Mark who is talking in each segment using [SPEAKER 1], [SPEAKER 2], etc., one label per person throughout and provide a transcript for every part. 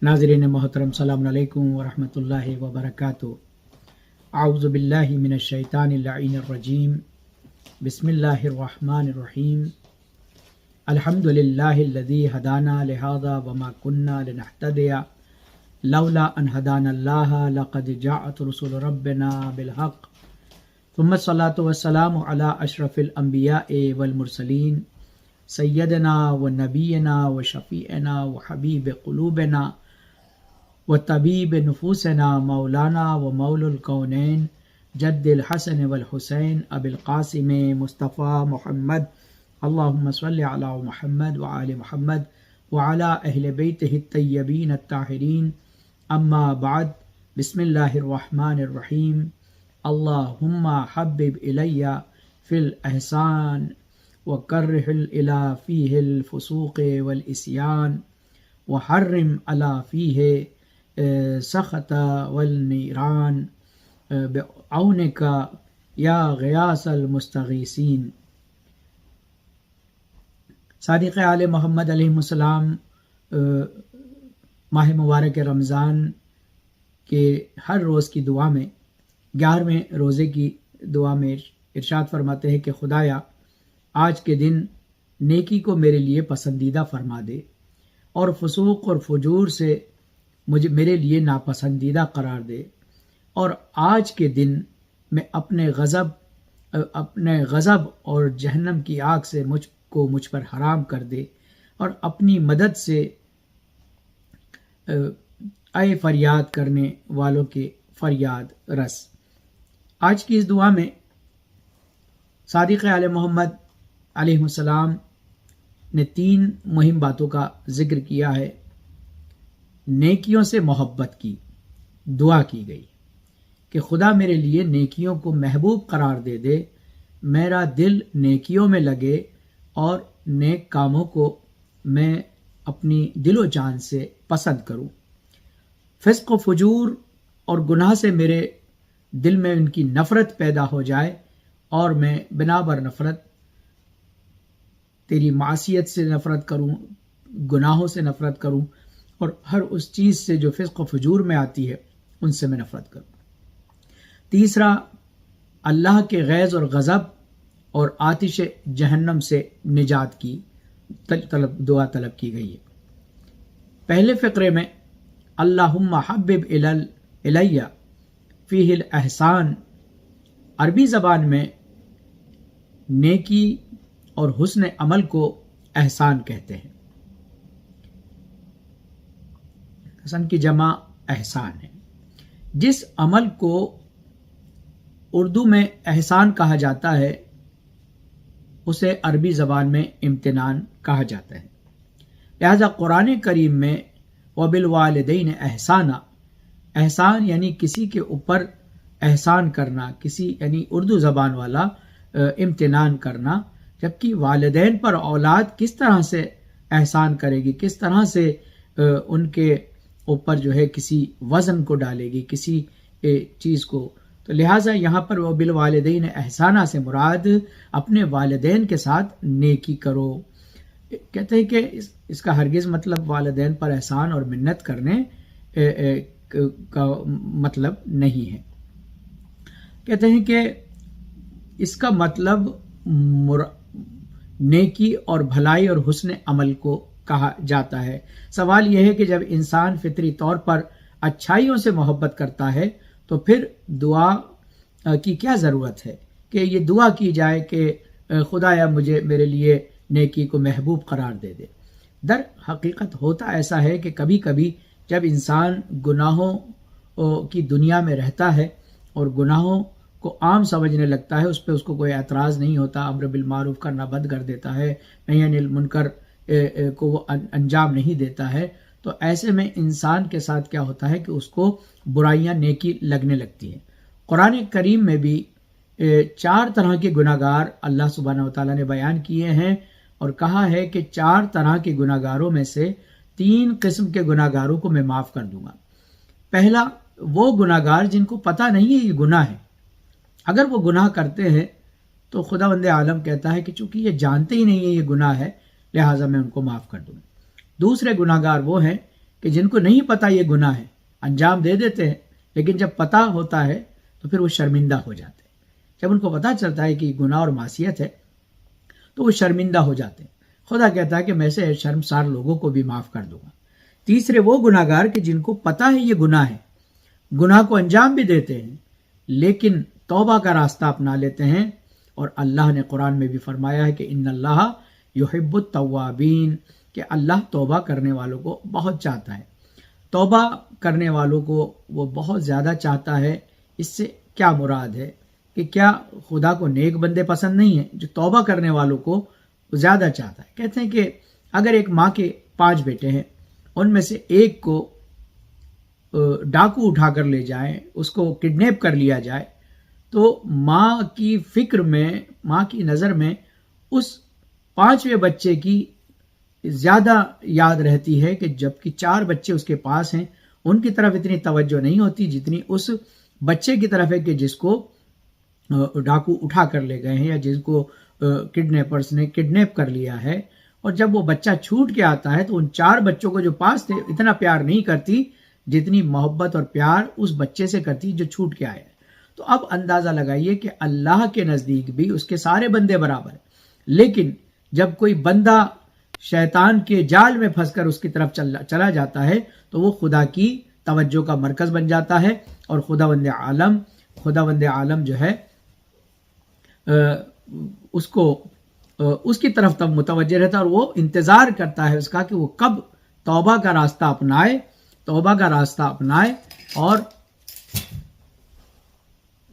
[SPEAKER 1] ناظرین محترم، السلام علیکم ورحمۃ اللہ وبرکاتہ۔ اعوذ باللہ من الشیطان اللعین الرجیم، بسم اللہ الرحمن الرحیم۔ الحمد للہ الذی ہدانا لہذا وما کنا لنہتدی لولا ان ہدانا اللہ لقد جاءت رسل ربنا بالحق ثم الصلاة والسلام علی اشرف الانبیاء والمرسلین سیدنا و نبینا و شفیعنا و حبیب قلوبنا و طبیب نفوسنا مولانا و مولا الکونین جد الحسن والحسین ابی القاسم مصطفیٰ محمد، اللہم صل علی محمد وآل محمد وعلی اہل بیتہ الطیبین الطاہرین، اما بعد، بسم اللہ الرحمن الرحیم۔ اللہم حبب الی فی الاحسان وکرہ الی فیہ الفسوق والعصیان وحرم علی فیہ سخط والنیران بعونک یا غیاث المستغیثین۔ صادق آل محمد علیہ السلام ماہ مبارک رمضان کے ہر روز کی دعا میں 11ویں روزے کی دعا میں ارشاد فرماتے ہیں کہ خدایا آج کے دن نیکی کو میرے لیے پسندیدہ فرما دے اور فسوق اور فجور سے میرے لیے ناپسندیدہ قرار دے، اور آج کے دن میں اپنے غضب اور جہنم کی آگ سے مجھ پر حرام کر دے، اور اپنی مدد سے اے فریاد کرنے والوں کے فریاد رس۔ آج کی اس دعا میں صادق آل محمد علیہ السلام نے 3 مہم باتوں کا ذکر کیا ہے۔ نیکیوں سے محبت کی دعا کی گئی کہ خدا میرے لیے نیکیوں کو محبوب قرار دے، میرا دل نیکیوں میں لگے اور نیک کاموں کو میں اپنی دل و جان سے پسند کروں۔ فسق و فجور اور گناہ سے میرے دل میں ان کی نفرت پیدا ہو جائے، اور میں بنا بر نفرت تیری معصیت سے نفرت کروں، گناہوں سے نفرت کروں، اور ہر اس چیز سے جو فسق و فجور میں آتی ہے ان سے میں نفرت کروں۔ تیسرا، اللہ کے غیظ اور غضب اور آتش جہنم سے نجات کی دعا طلب کی گئی ہے۔ پہلے فقرے میں اللہم حبب الی فیہ الاحسان، عربی زبان میں نیکی اور حسن عمل کو احسان کہتے ہیں۔ حسن کی جمع احسان ہے۔ جس عمل کو اردو میں احسان کہا جاتا ہے اسے عربی زبان میں امتنان کہا جاتا ہے۔ لہذا قرآن کریم میں وبالوالدین احسانا، احسان یعنی کسی کے اوپر احسان کرنا، کسی یعنی اردو زبان والا امتنان کرنا، جبکہ والدین پر اولاد کس طرح سے احسان کرے گی، کس طرح سے ان کے اوپر جو ہے کسی وزن کو ڈالے گی، کسی چیز کو، تو لہٰذا یہاں پر وہ بالوالدین احسانہ سے مراد اپنے والدین کے ساتھ نیکی کرو۔ کہتے ہیں کہ اس کا ہرگز مطلب والدین پر احسان اور منت کرنے کا مطلب نہیں ہے۔ کہتے ہیں کہ اس کا مطلب نیکی اور بھلائی اور حسن عمل کو کہا جاتا ہے۔ سوال یہ ہے کہ جب انسان فطری طور پر اچھائیوں سے محبت کرتا ہے تو پھر دعا کی کیا ضرورت ہے کہ یہ دعا کی جائے کہ خدایا میرے لیے نیکی کو محبوب قرار دے۔ در حقیقت ہوتا ایسا ہے کہ کبھی کبھی جب انسان گناہوں کی دنیا میں رہتا ہے اور گناہوں کو عام سمجھنے لگتا ہے، اس پہ اس کو کوئی اعتراض نہیں ہوتا، امر بالمعروف کرنا بند کر دیتا ہے، نہی عن المنکر کو وہ انجام نہیں دیتا ہے، تو ایسے میں انسان کے ساتھ کیا ہوتا ہے کہ اس کو برائیاں نیکی لگنے لگتی ہیں۔ قرآن کریم میں بھی 4 طرح کے گناہگار اللہ سبحانہ وتعالیٰ نے بیان کیے ہیں، اور کہا ہے کہ 4 طرح کے گناہگاروں میں سے 3 قسم کے گناہگاروں کو میں معاف کر دوں گا۔ پہلا، وہ گناہگار جن کو پتہ نہیں ہے یہ گناہ ہے، اگر وہ گناہ کرتے ہیں تو خداوند عالم کہتا ہے کہ چونکہ یہ جانتے ہی نہیں ہے یہ گناہ ہے، لہٰذا میں ان کو معاف کر دوں۔ دوسرے گناہگار وہ ہیں کہ جن کو نہیں پتا یہ گناہ ہے انجام دے دیتے ہیں، لیکن جب پتا ہوتا ہے تو پھر وہ شرمندہ ہو جاتے ہیں۔ جب ان کو پتا چلتا ہے کہ یہ گناہ اور معصیت ہے تو وہ شرمندہ ہو جاتے ہیں۔ خدا کہتا ہے کہ میں سے شرمسار لوگوں کو بھی معاف کر دوں گا۔ تیسرے وہ گناہگار کہ جن کو پتا ہے یہ گناہ ہے، گناہ کو انجام بھی دیتے ہیں لیکن توبہ کا راستہ اپنا لیتے ہیں، اور اللہ نے قرآن میں بھی فرمایا ہے کہ ان اللہ یحب التوابین، کہ اللہ توبہ کرنے والوں کو بہت چاہتا ہے۔ توبہ کرنے والوں کو وہ بہت زیادہ چاہتا ہے۔ اس سے کیا مراد ہے کہ کیا خدا کو نیک بندے پسند نہیں ہیں؟ جو توبہ کرنے والوں کو زیادہ چاہتا ہے۔ کہتے ہیں کہ اگر ایک ماں کے 5 بیٹے ہیں، ان میں سے ایک کو ڈاکو اٹھا کر لے جائیں، اس کو کڈنیپ کر لیا جائے، تو ماں کی فکر میں، ماں کی نظر میں اس 5ویں بچے کی زیادہ یاد رہتی ہے، کہ جبکہ 4 بچے اس کے پاس ہیں ان کی طرف اتنی توجہ نہیں ہوتی جتنی اس بچے کی طرف ہے کہ جس کو ڈاکو اٹھا کر لے گئے ہیں یا جس کو کڈنیپرز نے کڈنیپ کر لیا ہے۔ اور جب وہ بچہ چھوٹ کے آتا ہے تو ان 4 بچوں کو جو پاس تھے اتنا پیار نہیں کرتی جتنی محبت اور پیار اس بچے سے کرتی جو چھوٹ کے آئے۔ تو اب اندازہ لگائیے کہ اللہ کے نزدیک بھی اس کے سارے بندے برابر ہیں، لیکن جب کوئی بندہ شیطان کے جال میں پھنس کر اس کی طرف چلا جاتا ہے تو وہ خدا کی توجہ کا مرکز بن جاتا ہے، اور خداوند عالم جو ہے اس کی طرف تب متوجہ رہتا ہے، اور وہ انتظار کرتا ہے اس کا کہ وہ کب توبہ کا راستہ اپنائے اور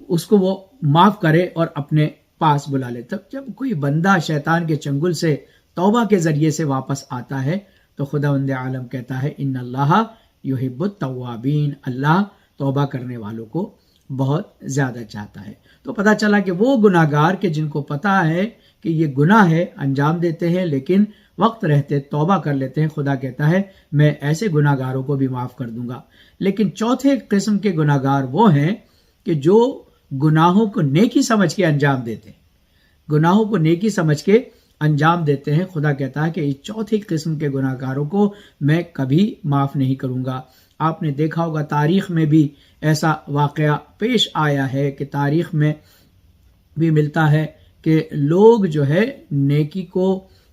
[SPEAKER 1] اس کو وہ معاف کرے اور اپنے پاس بلا لے۔ تب جب کوئی بندہ شیطان کے چنگل سے توبہ کے ذریعے سے واپس آتا ہے تو خداوند عالم کہتا ہے ان اللہ یحب التوابین، اللہ توبہ کرنے والوں کو بہت زیادہ چاہتا ہے۔ تو پتہ چلا کہ وہ گناہگار کہ جن کو پتا ہے کہ یہ گناہ ہے انجام دیتے ہیں لیکن وقت رہتے توبہ کر لیتے ہیں، خدا کہتا ہے میں ایسے گناہگاروں کو بھی معاف کر دوں گا۔ لیکن چوتھے قسم کے گناہگار وہ ہیں کہ جو گناہوں کو نیکی سمجھ کے انجام دیتے ہیں، گناہوں کو نیکی سمجھ کے انجام دیتے ہیں۔ خدا کہتا ہے کہ اس چوتھی قسم کے گناہگاروں کو میں کبھی معاف نہیں کروں گا۔ آپ نے دیکھا ہوگا تاریخ میں بھی ایسا واقعہ پیش آیا ہے کہ تاریخ میں بھی ملتا ہے کہ لوگ جو ہے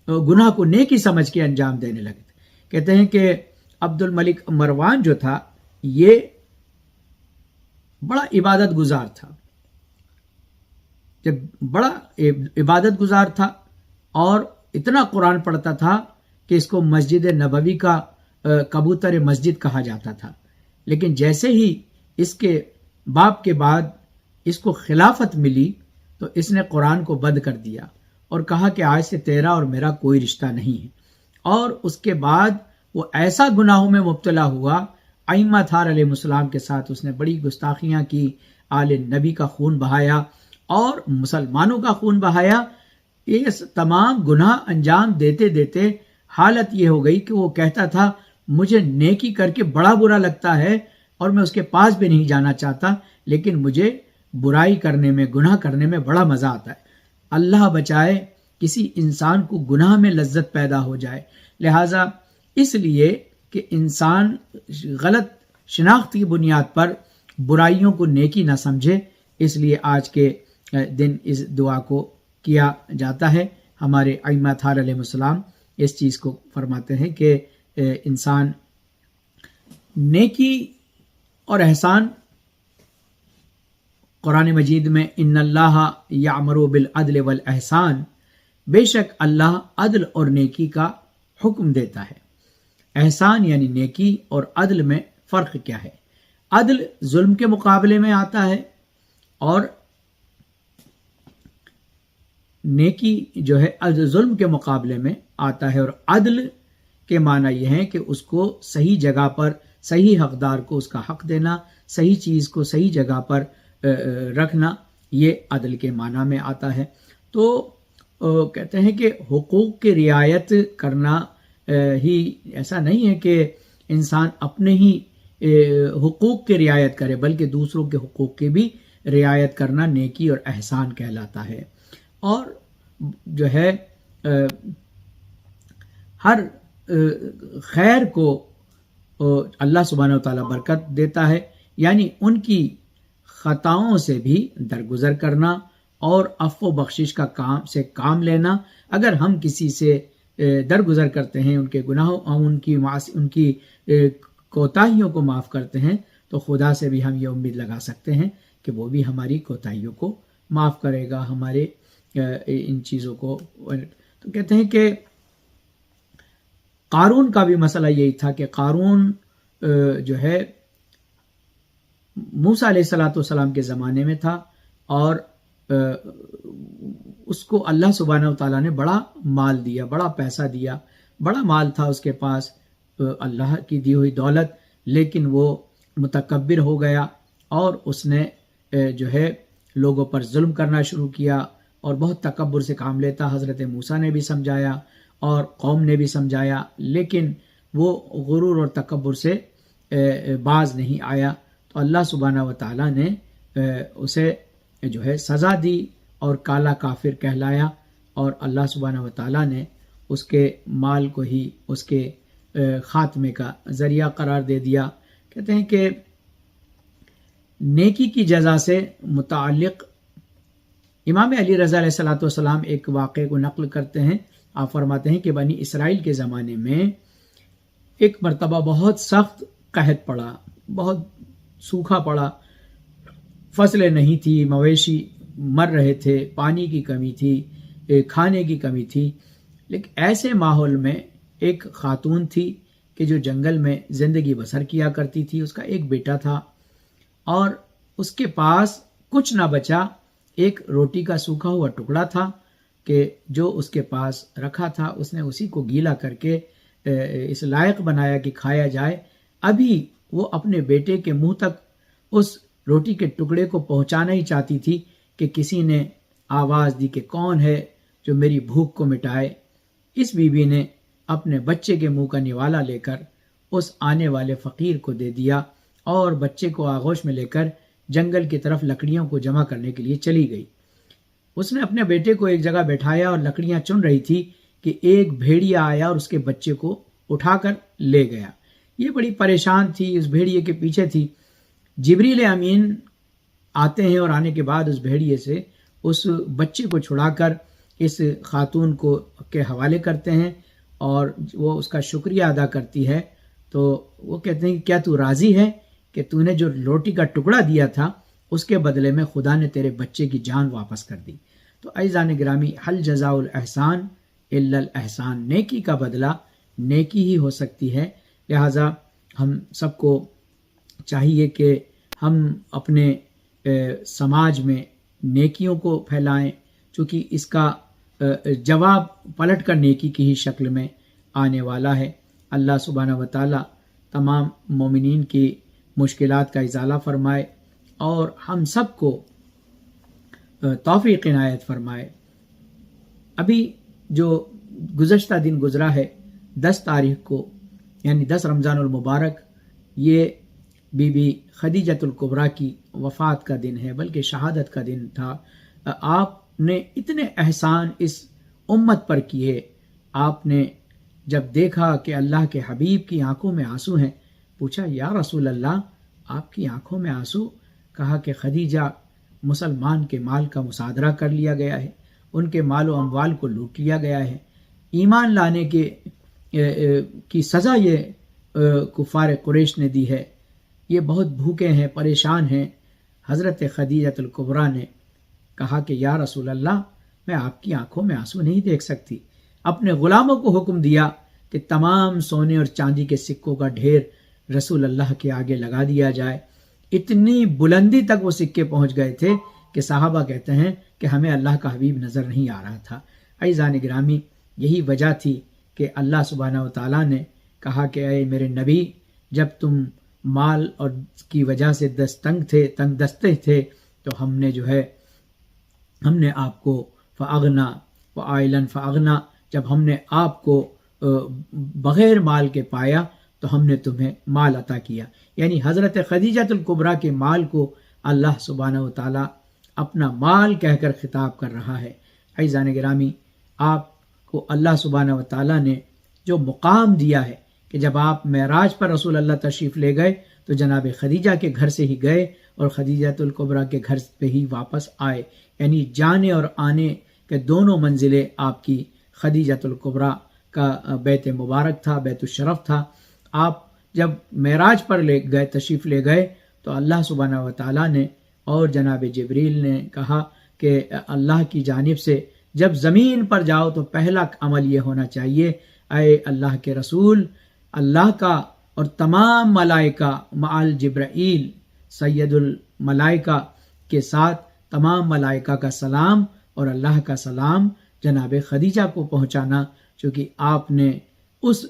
[SPEAKER 1] گناہ کو نیکی سمجھ کے انجام دینے لگے تھے۔ کہتے ہیں کہ عبد الملک مروان جو تھا یہ بڑا عبادت گزار تھا، جب بڑا عبادت گزار تھا اور اتنا قرآن پڑھتا تھا کہ اس کو مسجد نبوی کا کبوتر مسجد کہا جاتا تھا، لیکن جیسے ہی اس کے باپ کے بعد اس کو خلافت ملی تو اس نے قرآن کو بند کر دیا اور کہا کہ آج سے تیرا اور میرا کوئی رشتہ نہیں ہے، اور اس کے بعد وہ ایسا گناہوں میں مبتلا ہوا، ائمہ تھار علیہ السلام کے ساتھ اس نے بڑی گستاخیاں کی، آل نبی کا خون بہایا اور مسلمانوں کا خون بہایا۔ یہ تمام گناہ انجام دیتے دیتے حالت یہ ہو گئی کہ وہ کہتا تھا مجھے نیکی کر کے بڑا برا لگتا ہے اور میں اس کے پاس بھی نہیں جانا چاہتا، لیکن مجھے برائی کرنے میں، گناہ کرنے میں بڑا مزہ آتا ہے۔ اللہ بچائے کسی انسان کو گناہ میں لذت پیدا ہو جائے۔ لہٰذا اس لیے کہ انسان غلط شناخت کی بنیاد پر برائیوں کو نیکی نہ سمجھے، اس لیے آج کے دن اس دعا کو کیا جاتا ہے۔ ہمارے ائمہ تھار علیہ السلام اس چیز کو فرماتے ہیں کہ انسان نیکی اور احسان، قرآن مجید میں ان اللہ یامر بالعدل والاحسان، بے شک اللہ عدل اور نیکی کا حکم دیتا ہے۔ احسان یعنی نیکی اور عدل میں فرق کیا ہے؟ عدل ظلم کے مقابلے میں آتا ہے اور نیکی جو ہے ظلم کے مقابلے میں آتا ہے، اور عدل کے معنی یہ ہے کہ اس کو صحیح جگہ پر، صحیح حقدار کو اس کا حق دینا، صحیح چیز کو صحیح جگہ پر رکھنا، یہ عدل کے معنی میں آتا ہے۔ تو کہتے ہیں کہ حقوق کی رعایت کرنا ہی ایسا نہیں ہے کہ انسان اپنے ہی حقوق کی رعایت کرے، بلکہ دوسروں کے حقوق کی بھی رعایت کرنا نیکی اور احسان کہلاتا ہے۔ اور جو ہے ہر خیر کو اللہ سبحانہ وتعالی برکت دیتا ہے، یعنی ان کی خطاؤں سے بھی درگزر کرنا اور عفو و بخشش کا کام لینا۔ اگر ہم کسی سے درگزر کرتے ہیں، ان کے گناہوں ان کی کوتاہیوں کو معاف کرتے ہیں، تو خدا سے بھی ہم یہ امید لگا سکتے ہیں کہ وہ بھی ہماری کوتاہیوں کو معاف کرے گا، ہمارے ان چیزوں کو۔ تو کہتے ہیں کہ قارون کا بھی مسئلہ یہی تھا کہ قارون جو ہے موسیٰ علیہ السلام کے زمانے میں تھا، اور اس کو اللہ سبحانہ وتعالیٰ نے بڑا مال دیا، بڑا پیسہ دیا، بڑا مال تھا اس کے پاس، اللہ کی دی ہوئی دولت، لیکن وہ متکبر ہو گیا اور اس نے جو ہے لوگوں پر ظلم کرنا شروع کیا اور بہت تکبر سے کام لیتا۔ حضرت موسیٰ نے بھی سمجھایا اور قوم نے بھی سمجھایا، لیکن وہ غرور اور تکبر سے باز نہیں آیا، تو اللہ سبحانہ وتعالیٰ نے اسے جو ہے سزا دی اور کالا کافر کہلایا، اور اللہ سبحانہ وتعالیٰ نے اس کے مال کو ہی اس کے خاتمے کا ذریعہ قرار دے دیا۔ کہتے ہیں کہ نیکی کی جزا سے متعلق امام علی رضا علیہ السلام ایک واقعے کو نقل کرتے ہیں۔ آپ فرماتے ہیں کہ بنی اسرائیل کے زمانے میں ایک مرتبہ بہت سخت قحط پڑا، بہت سوکھا پڑا، فصلیں نہیں تھی، مویشی مر رہے تھے، پانی کی کمی تھی، کھانے کی کمی تھی۔ لیکن ایسے ماحول میں ایک خاتون تھی کہ جو جنگل میں زندگی بسر کیا کرتی تھی، اس کا ایک بیٹا تھا، اور اس کے پاس کچھ نہ بچا، ایک روٹی کا سوکھا ہوا ٹکڑا تھا کہ جو اس کے پاس رکھا تھا، اس نے اسی کو گیلا کر کے اس لائق بنایا کہ کھایا جائے۔ ابھی وہ اپنے بیٹے کے منہ تک اس روٹی کے ٹکڑے کو پہنچانا ہی چاہتی تھی کہ کسی نے آواز دی کہ کون ہے جو میری بھوک کو مٹائے۔ اس بیوی نے اپنے بچے کے منہ کا نوالا لے کر اس آنے والے فقیر کو دے دیا اور بچے کو آغوش میں لے کر جنگل کی طرف لکڑیوں کو جمع کرنے کے لیے چلی گئی۔ اس نے اپنے بیٹے کو ایک جگہ بٹھایا اور لکڑیاں چن رہی تھی کہ ایک بھیڑیا آیا اور اس کے بچے کو اٹھا کر لے گیا۔ یہ بڑی پریشان تھی، اس بھیڑیے کے پیچھے تھی۔ جبریل امین آتے ہیں اور آنے کے بعد اس بھیڑیے سے اس بچے کو چھڑا کر اس خاتون کو کے حوالے کرتے ہیں، اور وہ اس کا شکریہ ادا کرتی ہے۔ تو وہ کہتے ہیں کہ کیا تو راضی ہے کہ تو نے جو روٹی کا ٹکڑا دیا تھا اس کے بدلے میں خدا نے تیرے بچے کی جان واپس کر دی۔ تو عزیزان گرامی، حل جزاء الاحسان الا الاحسان، نیکی کا بدلہ نیکی ہی ہو سکتی ہے۔ لہٰذا ہم سب کو چاہیے کہ ہم اپنے سماج میں نیکیوں کو پھیلائیں، چونکہ اس کا جواب پلٹ کر نیکی کی ہی شکل میں آنے والا ہے۔ اللہ سبحانہ وتعالی تمام مومنین کی مشکلات کا ازالہ فرمائے اور ہم سب کو توفیق عنایت فرمائے۔ ابھی جو گزشتہ دن گزرا ہے 10 تاریخ کو، یعنی 10 رمضان المبارک، یہ بی بی خدیجۃ الکبریٰ کی وفات کا دن ہے، بلکہ شہادت کا دن تھا۔ آپ نے اتنے احسان اس امت پر کیے۔ آپ نے جب دیکھا کہ اللہ کے حبیب کی آنکھوں میں آنسو ہیں، پوچھا یا رسول اللہ آپ کی آنکھوں میں آنسو؟ کہا کہ خدیجہ مسلمان کے مال کا مصادرہ کر لیا گیا ہے، ان کے مال و اموال کو لوٹ لیا گیا ہے، ایمان لانے کی سزا یہ کفار قریش نے دی ہے، یہ بہت بھوکے ہیں، پریشان ہیں۔ حضرت خدیجۃ الکبریٰ نے کہا کہ یا رسول اللہ میں آپ کی آنکھوں میں آنسو نہیں دیکھ سکتی۔ اپنے غلاموں کو حکم دیا کہ تمام سونے اور چاندی کے سکوں کا ڈھیر رسول اللہ کے آگے لگا دیا جائے۔ اتنی بلندی تک وہ سکے پہنچ گئے تھے کہ صحابہ کہتے ہیں کہ ہمیں اللہ کا حبیب نظر نہیں آ رہا تھا۔ عزیزان گرامی، یہی وجہ تھی کہ اللہ سبحانہ وتعالیٰ نے کہا کہ اے میرے نبی، جب تم مال اور کی وجہ سے تنگ دستے تھے تو ہم نے آپ کو فاغنا وعائلن فاغنا، جب ہم نے آپ کو بغیر مال کے پایا تو ہم نے تمہیں مال عطا کیا۔ یعنی حضرت خدیجۃ الکبریٰ کے مال کو اللہ سبحانہ وتعالی اپنا مال کہہ کر خطاب کر رہا ہے۔ عزیزان گرامی، آپ کو اللہ سبحانہ وتعالی نے جو مقام دیا ہے، کہ جب آپ معراج پر رسول اللہ تشریف لے گئے تو جناب خدیجہ کے گھر سے ہی گئے اور خدیجۃ الکبریٰ کے گھر پہ ہی واپس آئے، یعنی جانے اور آنے کے دونوں منزلیں آپ کی خدیجۃ الکبریٰ کا بیت مبارک تھا، بیت الشرف تھا۔ آپ جب معراج پر تشریف لے گئے تو اللہ سبحانہ و تعالیٰ نے اور جناب جبریل نے کہا کہ اللہ کی جانب سے جب زمین پر جاؤ تو پہلا عمل یہ ہونا چاہیے، اے اللہ کے رسول، اللہ کا اور تمام ملائکہ معال جبرائیل سید الملائکہ کے ساتھ تمام ملائکہ کا سلام اور اللہ کا سلام جناب خدیجہ کو پہنچانا، چونکہ آپ نے اس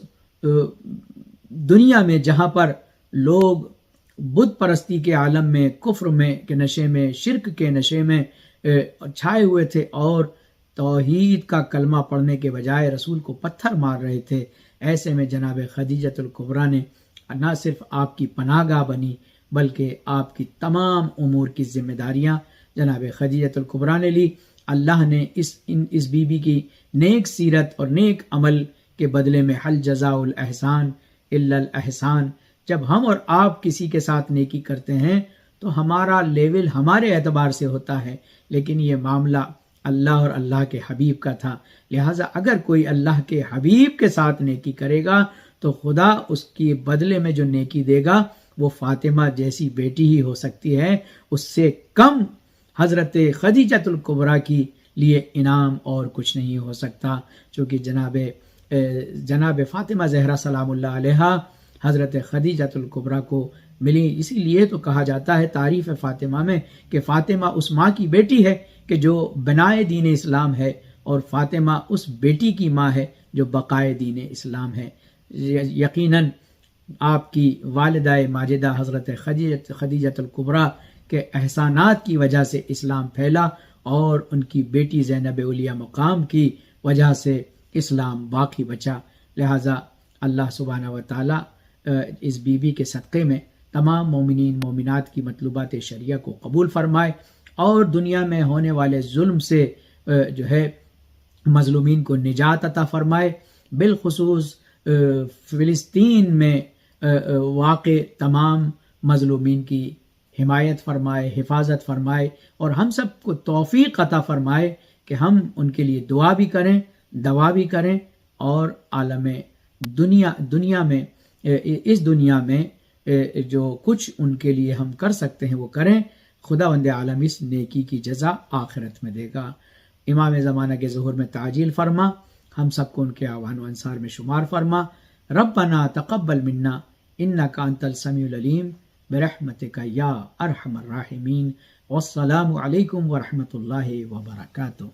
[SPEAKER 1] دنیا میں جہاں پر لوگ بت پرستی کے عالم میں، کفر میں کے نشے میں، شرک کے نشے میں چھائے ہوئے تھے اور توحید کا کلمہ پڑھنے کے بجائے رسول کو پتھر مار رہے تھے، ایسے میں جناب خدیجۃ الکبریٰ نے نہ صرف آپ کی پناہ گاہ بنی بلکہ آپ کی تمام امور کی ذمہ داریاں جناب خدیجۃ الکبریٰ نے لی۔ اللہ نے اس بی بی کی نیک سیرت اور نیک عمل کے بدلے میں حل جزاء الاحسان الا الاحسان، جب ہم اور آپ کسی کے ساتھ نیکی کرتے ہیں تو ہمارا لیول ہمارے اعتبار سے ہوتا ہے، لیکن یہ معاملہ اللہ اور اللہ کے حبیب کا تھا، لہٰذا اگر کوئی اللہ کے حبیب کے ساتھ نیکی کرے گا تو خدا اس کی بدلے میں جو نیکی دے گا وہ فاطمہ جیسی بیٹی ہی ہو سکتی ہے، اس سے کم حضرت خدیجۃ الکبریٰ کی لیے انعام اور کچھ نہیں ہو سکتا، چونکہ جناب فاطمہ زہرا سلام اللہ علیہا حضرت خدیجۃ الکبریٰ کو ملی۔ اسی لیے تو کہا جاتا ہے تعریف فاطمہ میں کہ فاطمہ اس ماں کی بیٹی ہے کہ جو بنائے دین اسلام ہے، اور فاطمہ اس بیٹی کی ماں ہے جو بقائے دین اسلام ہے۔ یقیناً آپ کی والدہ ماجدہ حضرت خدیجۃ الکبریٰ کے احسانات کی وجہ سے اسلام پھیلا، اور ان کی بیٹی زینب اولیاء مقام کی وجہ سے اسلام باقی بچا، لہٰذا اللہ سبحانہ و تعالیٰ اس بی بی کے صدقے میں تمام مومنین مومنات کی مطلوبات شرعیہ کو قبول فرمائے، اور دنیا میں ہونے والے ظلم سے جو ہے مظلومین کو نجات عطا فرمائے، بالخصوص فلسطین میں واقع تمام مظلومین کی حمایت فرمائے، حفاظت فرمائے، اور ہم سب کو توفیق عطا فرمائے کہ ہم ان کے لیے دعا بھی کریں، دعا بھی کریں، اور عالم دنیا میں اس دنیا میں جو کچھ ان کے لیے ہم کر سکتے ہیں وہ کریں۔ خداوند عالم اس نیکی کی جزا آخرت میں دے گا۔ امام زمانہ کے ظہور میں تعجیل فرما، ہم سب کو ان کے اعوان و انصار میں شمار فرما۔ ربنا تقبل منا انک انت السمیع العلیم برحمتک یا ارحم الراحمین، والسلام علیکم ورحمۃ اللہ وبرکاتہ۔